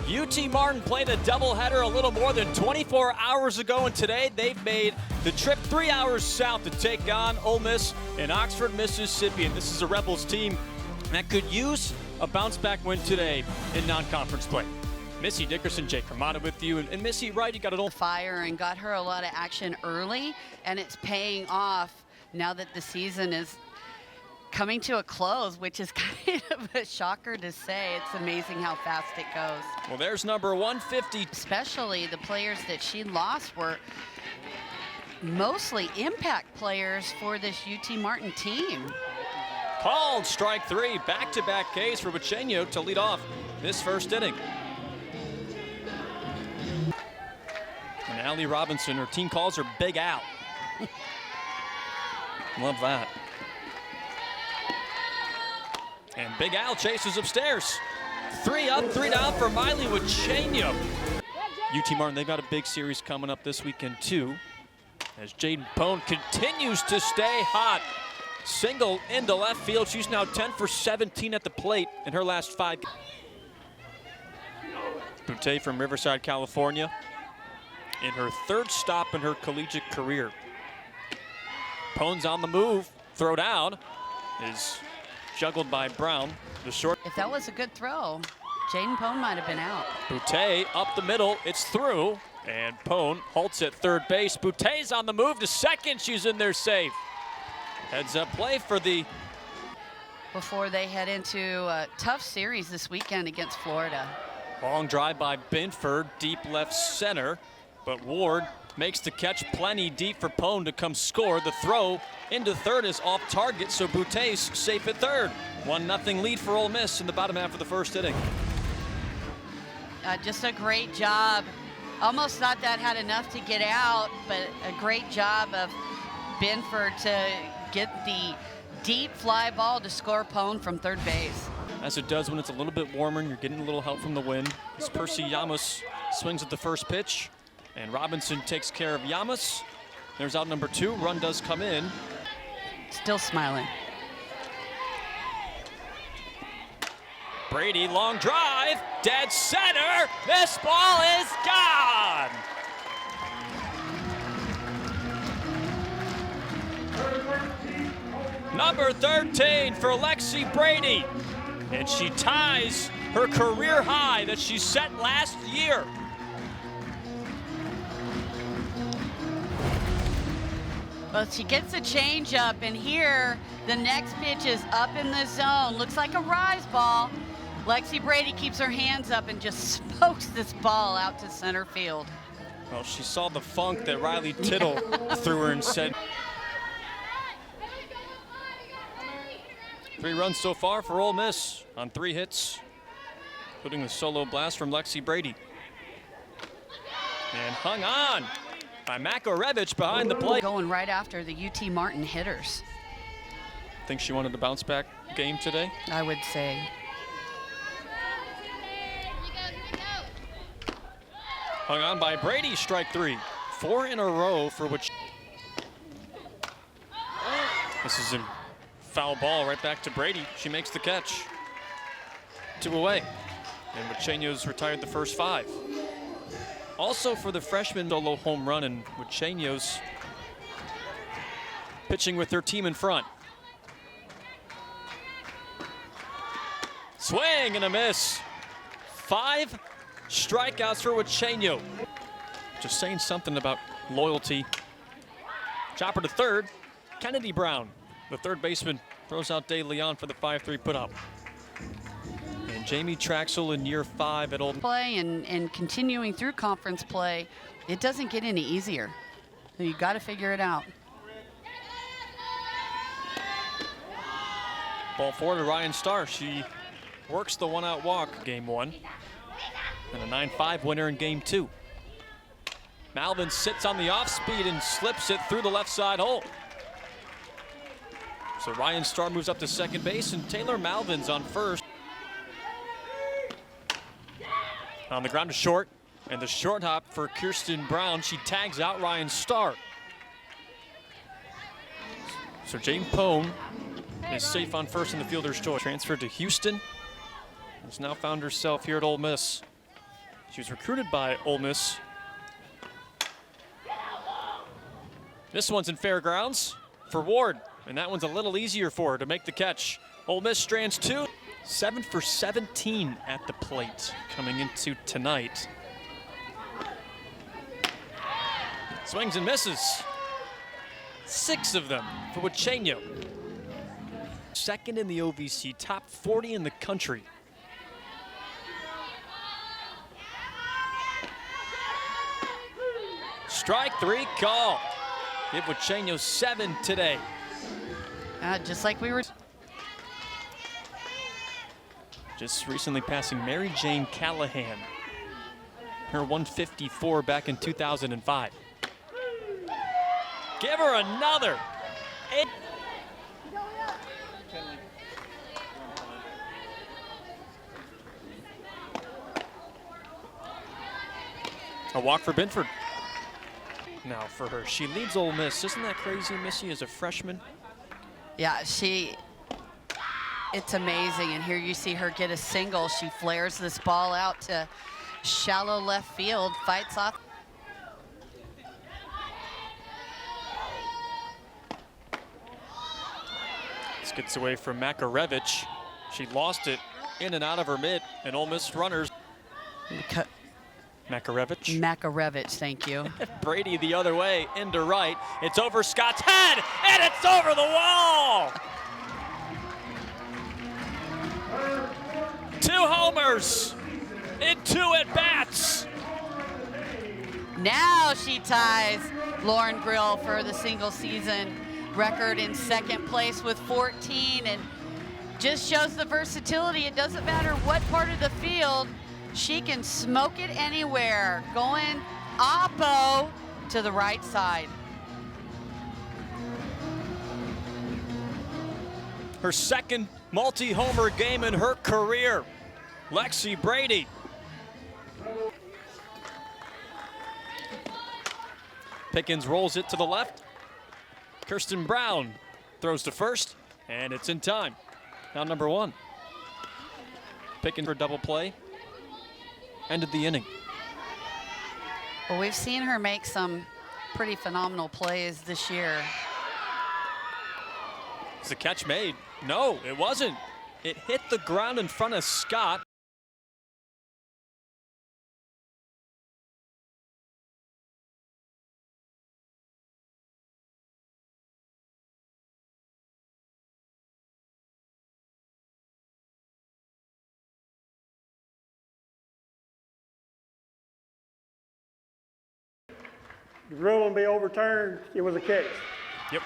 UT Martin played a doubleheader a little more than 24 hours ago, and today they've made the trip 3 hours south to take on Ole Miss in Oxford, Mississippi. And this is a Rebels team that could use a bounce-back win today in non-conference play. Missy Dickerson, Jake Ramada with you. And Missy, right, you got it all fire and got her a lot of action early, and it's paying off now that the season is coming to a close, which is kind of a shocker to say. It's amazing how fast it goes. Well, there's number 150. Especially the players that she lost were mostly impact players for this UT Martin team. Called strike three, back-to-back Ks for Bucheño to lead off this first inning. And Allie Robinson, her team calls her Big Al. Love that. And Big Al chases upstairs. 3 up, 3 down for Miley Bucheño. UT Martin, they've got a big series coming up this weekend too, as Jaden Pone continues to stay hot. Single into left field. She's now 10 for 17 at the plate in her last 5. Boutte from Riverside, California, in her 3rd stop in her collegiate career. Pone's on the move. Throw down is juggled by Brown. The short. If that was a good throw, Jaden Pone might have been out. Boutte up the middle. It's through. And Pone halts at third base. Boutte's on the move to second. She's in there safe. Heads up play for the. Before they head into a tough series this weekend against Florida. Long drive by Binford, deep left center. But Ward makes the catch plenty deep for Pone to come score. The throw into third is off target, so Boutte's safe at third. 1-0 lead for Ole Miss in the bottom half of the first inning. Just a great job. Almost thought that had enough to get out, but a great job of Binford to get the deep fly ball to score Pone from third base. As it does when it's a little bit warmer and you're getting a little help from the wind. As Percy Yamas swings at the first pitch, and Robinson takes care of Yamas. There's out number 2. Run does come in. Still smiling. Brady, long drive, dead center. This ball is gone. Number 13 for Lexi Brady. And she ties her career high that she set last year. Well, she gets a changeup, and here the next pitch is up in the zone. Looks like a rise ball. Lexi Brady keeps her hands up and just smokes this ball out to center field. Well, she saw the funk that Riley Tittle threw her and said. 3 runs so far for Ole Miss on 3 hits, including the solo blast from Lexi Brady. And hung on by Makarevich behind the plate. Going right after the UT Martin hitters. Think she wanted a bounce back game today? I would say. Hung on by Brady, strike 3. 4 in a row for which. This is a foul ball right back to Brady. She makes the catch. 2 away. And Bucheño's retired the first 5. Also for the freshman, solo home run, and Bucheño's pitching with their team in front. Swing and a miss. 5 strikeouts for Bucheño. Just saying something about loyalty. Chopper to third. Kennedy Brown, the third baseman, throws out De Leon for the 5-3 put-up. And Jamie Traxel in year 5 at Old. Play and continuing through conference play, it doesn't get any easier. You got to figure it out. Ball 4 to Ryan Starr. She works the 1-out walk game 1. And a 9-5 winner in game 2. Malvin sits on the off speed and slips it through the left side hole. So Ryan Starr moves up to second base, and Taylor Malvin's on first. On the ground to short, and the short hop for Kirsten Brown. She tags out Ryan Starr. So Jane Pone is safe on first in the fielder's choice. Transferred to Houston. Has now found herself here at Ole Miss. She was recruited by Ole Miss. This one's in fairgrounds for Ward, and that one's a little easier for her to make the catch. Ole Miss strands 2. 7 for 17 at the plate coming into tonight. Swings and misses. 6 of them for Uchenyo. Second in the OVC, top 40 in the country. Strike 3 call. Give Uchenyo 7 today. Just like we were. Just recently passing Mary Jane Callahan. Her 154 back in 2005. Give her another. A walk for Binford. Now for her, she leads Ole Miss. Isn't that crazy, Missy, as a freshman? Yeah, it's amazing. And here you see her get a single. She flares this ball out to shallow left field, fights off. This gets away from Makarevich. She lost it in and out of her mitt, and Ole Miss runners. Makarevich, thank you. Brady the other way, into right. It's over Scott's head, and it's over the wall! 2 homers in 2 at-bats. Now she ties Lauren Grill for the single season record in second place with 14, and just shows the versatility. It doesn't matter what part of the field, she can smoke it anywhere, going oppo to the right side. Her second multi-homer game in her career. Lexi Brady. Pickens rolls it to the left. Kirsten Brown throws to first, and it's in time. Now number 1. Pickens for double play. Ended the inning. Well, we've seen her make some pretty phenomenal plays this year. Is the catch made? No, it wasn't. It hit the ground in front of Scott. The rule will be overturned. It was a catch. Yep,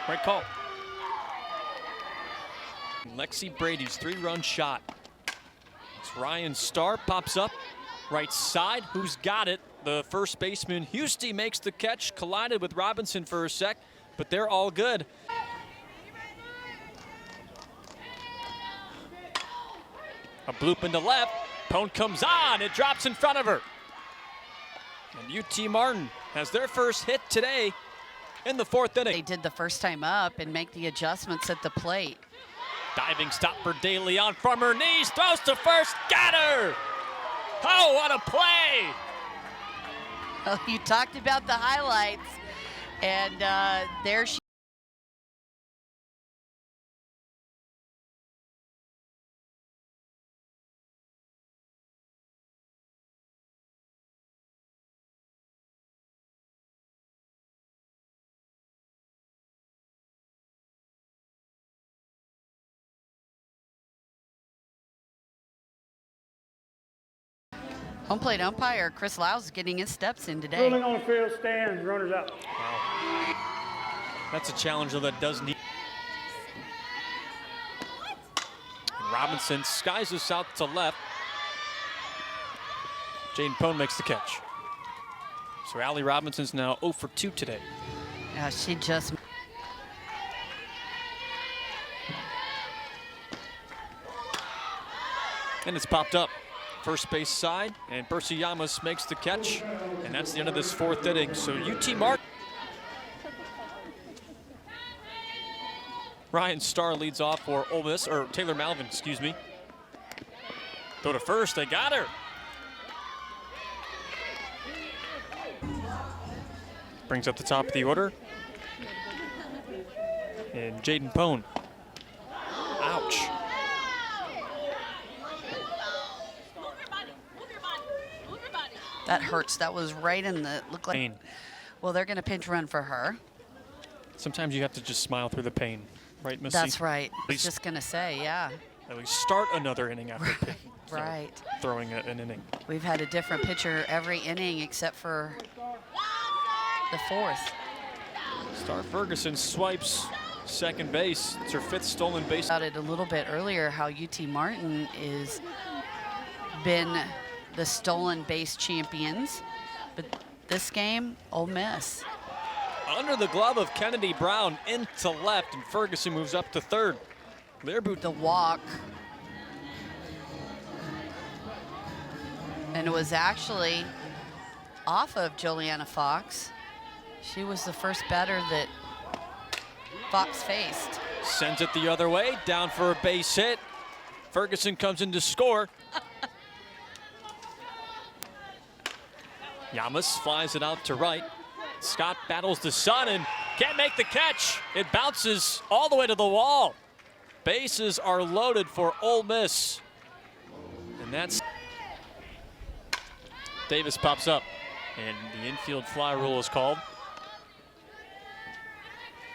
right call. Lexi Brady's 3-run shot. It's Ryan Starr, pops up, right side. Who's got it? The first baseman, Husty, makes the catch, collided with Robinson for a sec, but they're all good. A bloop into left. Pone comes on, it drops in front of her. And UT Martin has their first hit today in the 4th inning. They did the first time up and make the adjustments at the plate. Diving stop for De Leon from her knees, throws to first, got her! Oh, what a play! Well, you talked about the highlights, and there she home plate umpire Chris Lyles getting his steps in today. Ruling on the field, stands, runners out. Wow. That's a challenge though that does need. And Robinson skies us out to left. Jane Pone makes the catch. So Allie Robinson's now 0 for 2 today. Yeah, she just. And it's popped up. First base side, and Percy Yamas makes the catch, and that's the end of this 4th inning. So UT Martin. Ryan Starr leads off for Ole Miss, or Taylor Malvin, excuse me. Go to first, they got her. brings up the top of the order. And Jaden Pone. Ouch. That hurts. That was right in the, looked like, Pain. well, they're going to pinch run for her. Sometimes you have to just smile through the pain, right, Missy? That's right. At least, Just going to say, yeah. at least start another inning after Right. throwing an inning. We've had a different pitcher every inning except for the fourth. Star Ferguson swipes second base. It's her 5th stolen base. About it a little bit earlier, how UT Martin is been the stolen base champions, but this game, Ole Miss. Under the glove of Kennedy Brown into left, and Ferguson moves up to third. Learboot. The walk. And it was actually off of Juliana Fox. She was the first batter that Fox faced. Sends it the other way, down for a base hit. Ferguson comes in to score. Yamas flies it out to right. Scott battles the sun and can't make the catch. It bounces all the way to the wall. Bases are loaded for Ole Miss. And that's... Davis pops up, and the infield fly rule is called.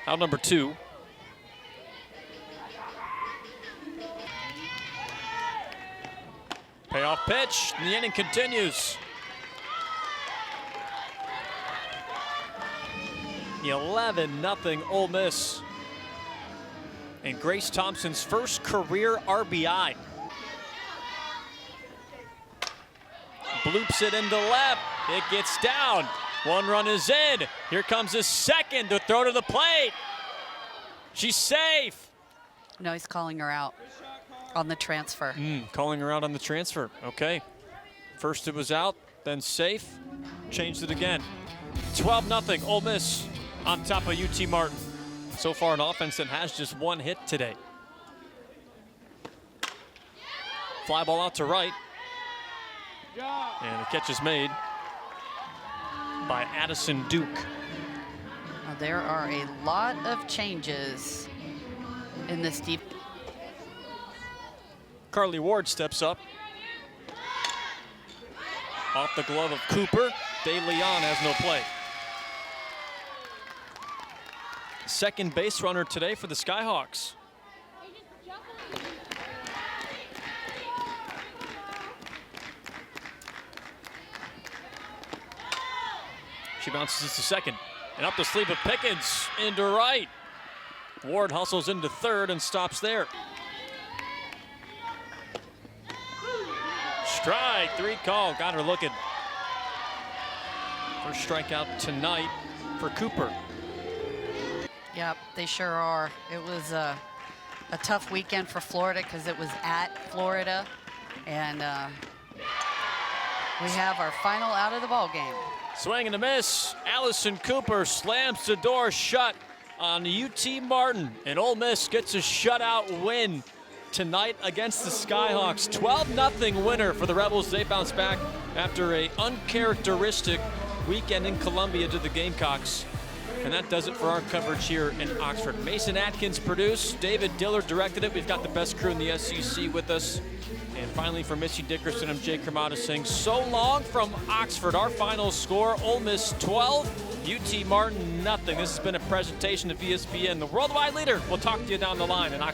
Out number 2. Payoff pitch, and the inning continues. 11-0 Ole Miss. And Grace Thompson's first career RBI. Bloops it into left. It gets down. 1 run is in. Here comes his second to throw to the plate. She's safe. No, he's calling her out on the transfer. Calling her out on the transfer. Okay. First it was out, then safe. Changed it again. 12-0 Ole Miss on top of UT Martin. So far an offense that has just 1 hit today. Fly ball out to right. And the catch is made by Addison Duke. Now, there are a lot of changes in this deep. Carly Ward steps up. Off the glove of Cooper. De Leon has no play. Second base runner today for the Skyhawks. She bounces to second. And up the sleeve of Pickens into right. Ward hustles into third and stops there. Strike, 3 call, got her looking. First strikeout tonight for Cooper. Yep, they sure are. It was a tough weekend for Florida because it was at Florida. And we have our final out of the ball game. Swing and a miss. Allison Cooper slams the door shut on UT Martin. And Ole Miss gets a shutout win tonight against the Skyhawks. 12-0 winner for the Rebels. They bounce back after a uncharacteristic weekend in Columbia to the Gamecocks. And that does it for our coverage here in Oxford. Mason Atkins produced, David Dillard directed it. We've got the best crew in the SEC with us. And finally, for Missy Dickerson, I'm Jake Kermada saying so long from Oxford. Our final score, Ole Miss 12, UT Martin nothing. This has been a presentation of ESPN, the worldwide leader. We'll talk to you down the line in Oxford.